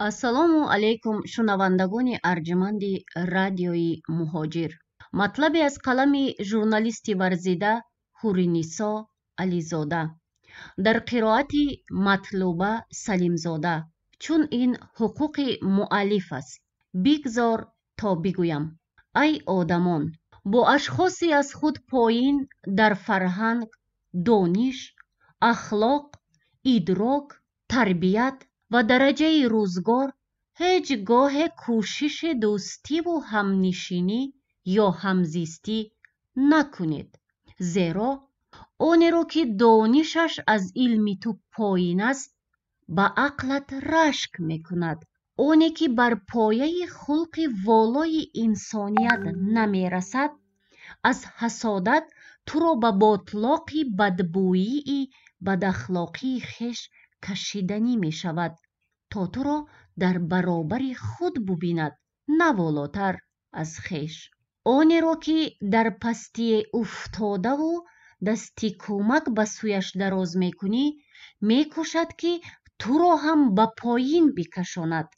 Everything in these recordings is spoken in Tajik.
ассалому алайкум шунавандагони арҷуманди радиои муҳоҷир. матлаби аз қалами журналисти варзида ҳуринисо ализода дар қироати матлуба салимзода. чун ин ҳуқуқи муаллиф аст, бигзор то бигӯям. ай одамон, бо ашхоси аз худ поин дар фарҳанг, дониш, ахлоқ, идрок, тарбият ва дараҷаи рӯзгор ҳеҷ гоҳе кӯшиши дӯстиву ҳамнишинӣ ё ҳамзистӣ накунед, зеро онеро ки донишаш аз илми ту поин аст, ба ақлат рашк мекунад. оне ки бар пояи хулқи волои инсоният намерасад, аз ҳасодат туро ба ботлоқи бадбӯyии бадахлоқии хеш кашиданӣ мешавад, то туро дар баробари худ бубинад, на волотар аз хеш. онеро ки дар пастие уфтодаву дасти кӯмак ба сӯяш дароз мекунӣ, мекӯшад ки туро ҳам ба поин бикашонад,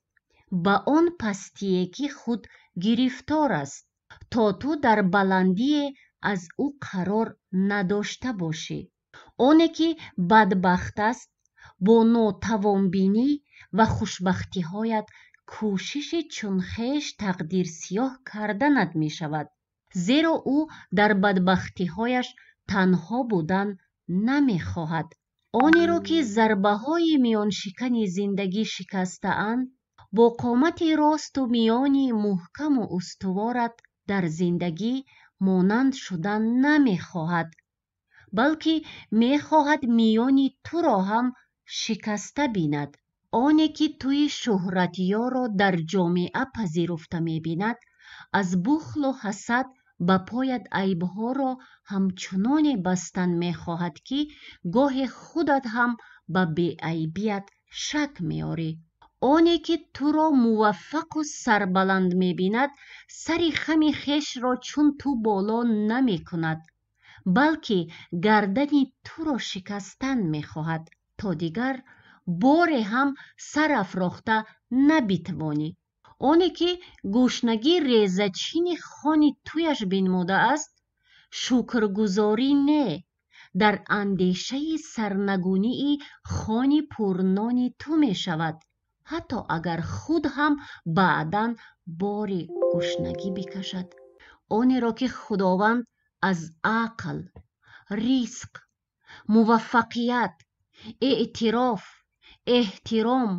ба он пастие ки худ гирифтор аст, то ту дар баландие аз ӯ қарор надошта бошӣ. оне ки бадбахт аст, бо нотавонбинӣ ва хушбахтиҳоят кӯшиши чун хеш тақдирсиёҳ карданат мешавад, зеро ӯ дар бадбахтиҳояш танҳо будан намехоҳад. онеро ки зарбаҳои миёншикани зиндагӣ шикастаанд, бо қомати росту миёни муҳкаму устуворат дар зиндагӣ монанд шудан намехоҳад, балки мехоҳад миёни туро ҳам шикаста бинад. оне ки туи шӯҳратёро дар ҷомеа пазируфта мебинад, аз бухлу ҳасад ба поят айбҳоро ҳамчуноне бастан мехоҳад, ки гоҳе худат ҳам ба беайбият шак меорӣ. оне ки туро муваффақу сарбаланд мебинад, сари хами хешро чун ту боло намекунад, балки гардани туро шикастан мехоҳад, то дигар боре ҳам сар афрохта набитавонӣ. оне ки гӯшнагӣ резачини хони туяш бинмудааст, шукргузорӣ не, дар андешаи сарнагунии хони пурнони ту мешавад, ҳатто агар худ ҳам баъдан бори гӯшнагӣ бикашад. онеро ки худованд аз ақл, ризқ, муваффақият, эътироф, эҳтиром,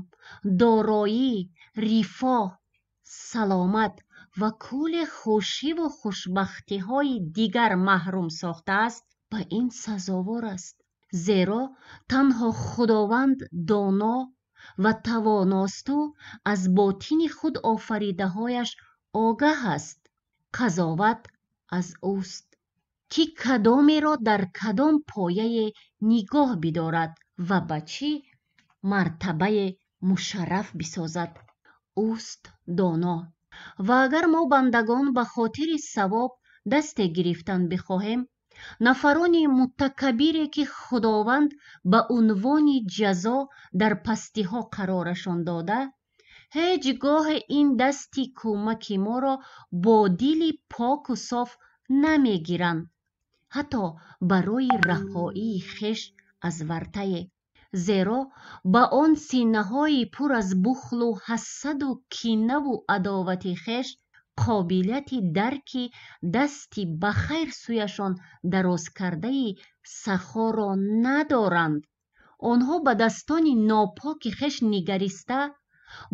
дороӣ, рифоҳ, саломат ва кӯли хушиву хушбахтиҳои дигар маҳрум сохтааст, ба ин сазовор аст. зеро танҳо худованд доно ва тавоносту аз ботини худ офаридаҳояш огаҳ аст. қазоват аз ӯст, ки кадомеро дар кадом пояе нигоҳ бидорад ва ба чӣ мартабае мушарраф бисозад. ӯст доно. ва агар мо бандагон ба хотири савоб дасте гирифтан бихоҳем, нафарони мутакаббире ки худованд ба унвони ҷазо дар пастиҳо қарорашон дода, ҳеҷ гоҳе ин дасти кӯмаки моро бо дили поку соф намегиранд, ҳатто барои раҳоии хеш аз вартае. зеро ба он синаҳои пур аз бухлу ҳасаду кинаву адовати хеш қобилияти дарки дасти ба хайр сӯяшон дарозкардаи сахоро надоранд. онҳо ба daстони нопоки хеш нигариста,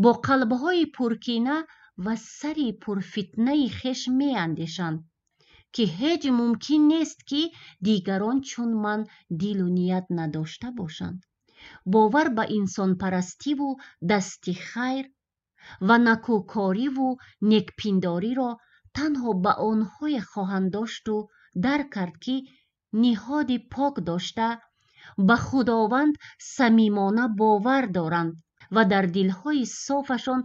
бо қалбҳои пуркина ва сари пурфитнаи хеш меандешанд, ки ҳеҷ мумкин нест ки дигарон чун ман дилу ният надошта бошанд. бовар ба инсонпарастиву дасти хайр ва накӯкориву некпиндориро танҳо ба онҳое хоҳанд дошту дарк кард, ки ниҳоди пок дошта, ба худованд самимона бовар доранд ва дар дилҳои софашон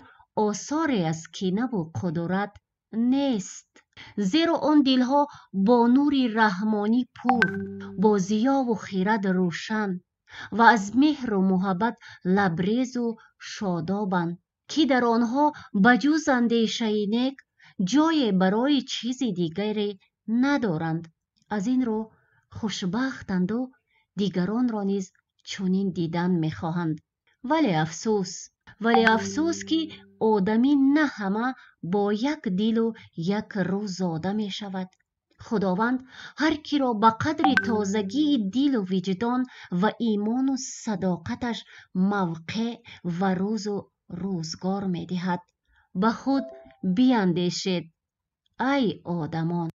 осоре аз кинаву қудурат нест. зеро он дилҳо бо нури раҳмонӣ пур, бо зиёву хирад рӯшан ва аз меҳру муҳаббат лабрезу шодобанд. که در آنها بجز اندیشه نیک جای برای چیزی دیگری ندارند. از این رو خوشبختند و دیگران را نیز چنین دیدن میخواهند. ولی افسوس که آدمی نه همه با یک دل و یک روح زاده می شود. خداوند هر کی را به قدر تازگی دل و وجدان و ایمان و صداقتش موقع و روز و روزگار می دهد. به خود بیاندیشید ای آدمان.